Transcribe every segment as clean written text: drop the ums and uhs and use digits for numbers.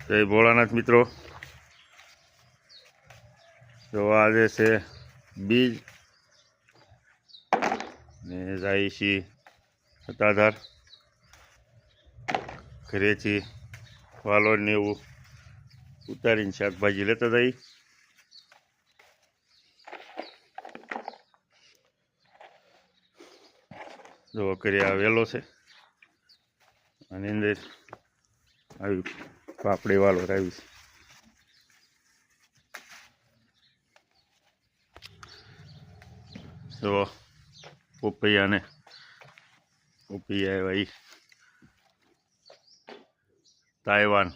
જય ભોળાનાથ મિત્રો, તો આજે છે બીજ ને જાય છે સત્તાધાર ઘરેથી વાલોડ ને એવું ઉતારીને શાકભાજી લેતા જઈ. જો કરી આ વેલો છે, આની અંદર આવી પાપડી વાલોડ આવી છે. તો પપૈયા આવ્યા ઈ તાઇવાન.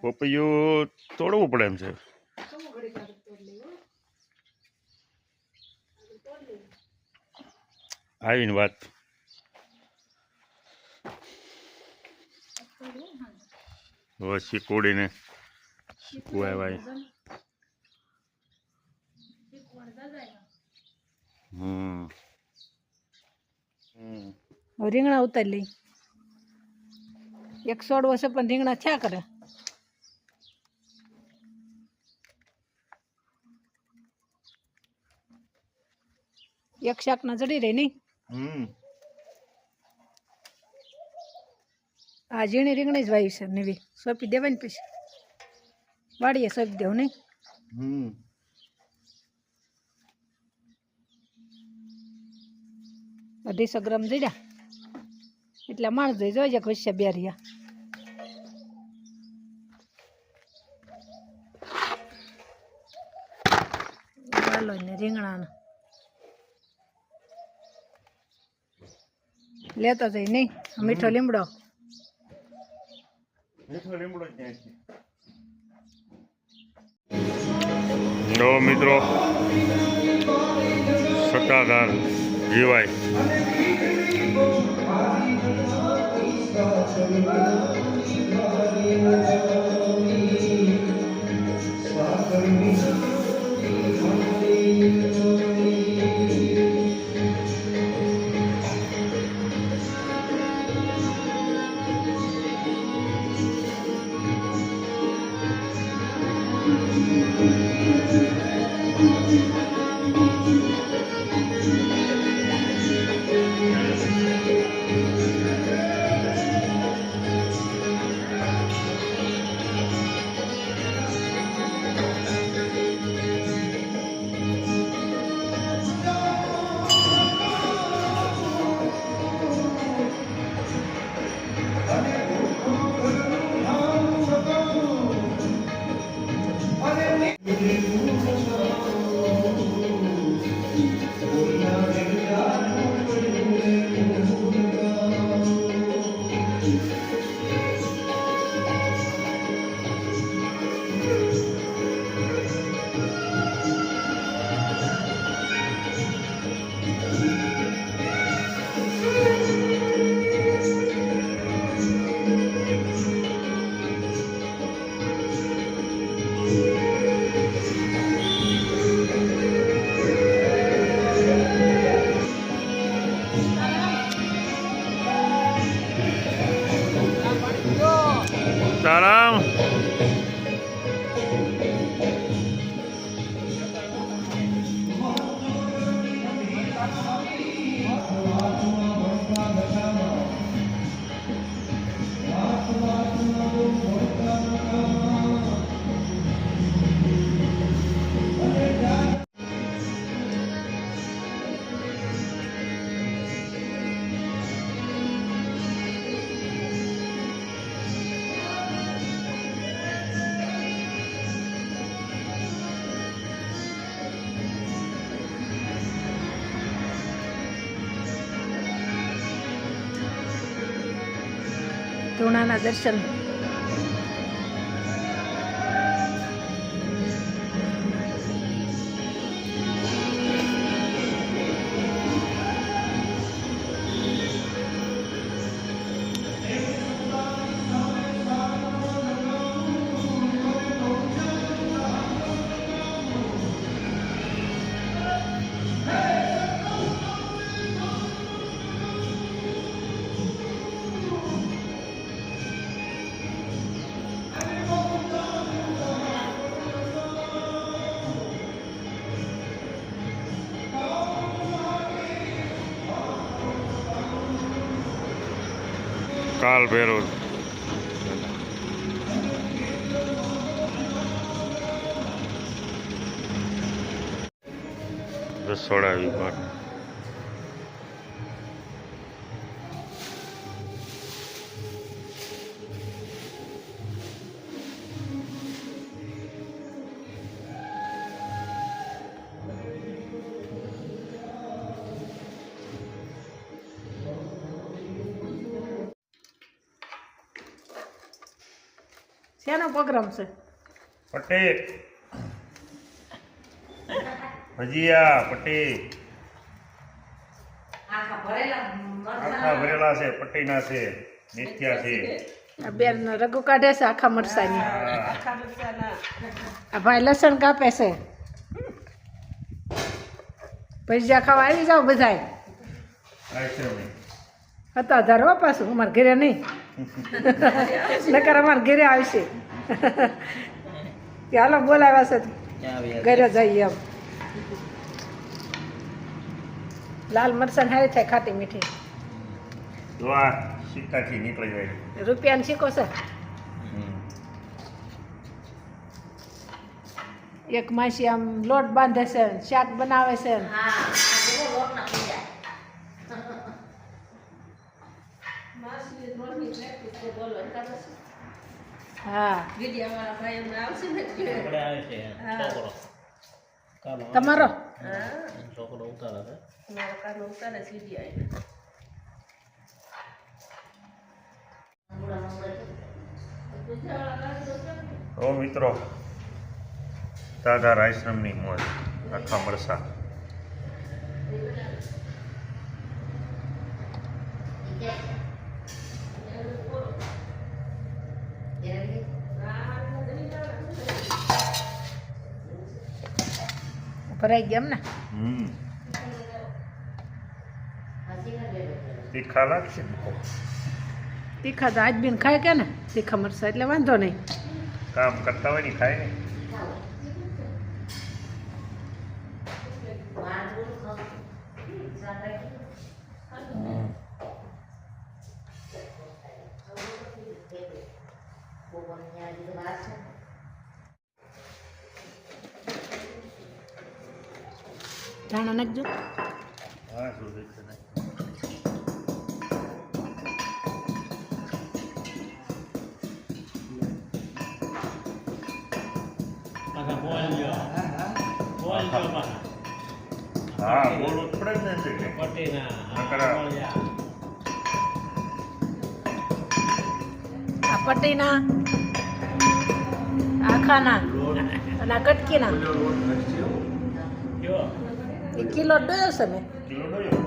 પપૈયું તોડવું પડે એમ છે. આવીને વાત હવે શીકોડીને શીખવું આવ્યા. રીંગણા ઉતારી લઈ. એક સોડવો છે પણ રીંગણા થયા કરે. એક શાક ના જડી રહી નહીં. આ ઝીણી રીંગણી જ વાવી છે નવી. સોંપી દેવાની પછી વાડીએ સોંપી દેવું નહીં. અઢીસો ગ્રામ જડ્યા એટલે માણસ જોઈ જોઈ જાય ખુશિયા બેરિયા. વાલો ને રીંગણા લેતા જઈ નહીં. મીઠો લીમડો જો મિત્રો સત્તાધાર જીવાય. તારામ ધૂણાના દર્શન. કાલ ભેરો રસોડા વિભાગ શેનો પ્રોગ્રામ છે? પટેલ ભજીયા પટેલ આખા ભરેલા છે પટેના છે મેથિયા છે આ બેન રગુ કાઢે છે આખા મરસાની. આ ભાઈ લસણ કાપે છે. ભજીયા ખાવા આવી જાવ બધાય. હતા ધરવા પાછું અમારે ઘરે નહીં નકર અમારે ઘરે આવશે. હાલો બોલાવ્યા છે ઘરે જઈએ એમ. લાલ મરચાં હારી થાય ખાટી મીઠી. જોવા સિક્કાથી નીકળી જાય. રૂપિયાનો સિક્કો છે. એક માસી આમ લોટ બાંધે છે શાક બનાવે છે. હા તમારો ઓ મિત્રો દાદા આશ્રમની મોજ આખા મરસા ભરાઈ ગયા એમ ને. તીખા લાગશે તીખા તો આજ બીન ખાય કે ને તીખા મરસા એટલે વાંધો નહીં. કામ કરતા હોય ને ખાય ને. ધાણા નાખજો. હા શું દેખશે ને. હા બોલવું જ પડે જ ને. આ પટીના આખાના અને આ કટકીના એ કિલો ડોયો છે મેં. કિલો ડોયો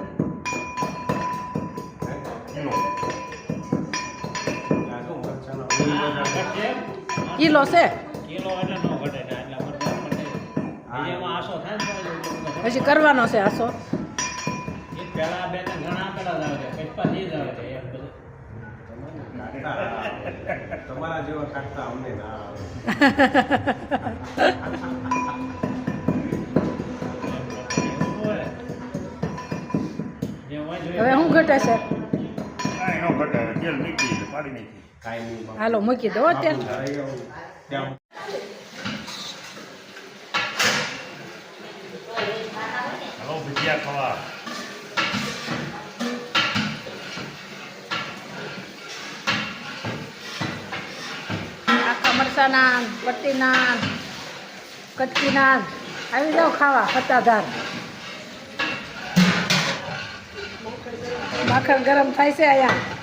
કિલો છે પછી કરવાનો છે આસો. તમારા જેવા કાઢતા અમને ના આવે. હવે શું ઘટે છે? કાંઈ ન ઘટે તેલ મૂકી પાડી નાખી. કાંઈ નહીં. હાલો મૂકી દો તેલ. હાલો ભજીયા ખાવા. આખા મરસાના પટ્ટીના કટકીના આવી જાઓ ખાવા પત્તાધાર. માખણ ગરમ થાય છે અહીંયા.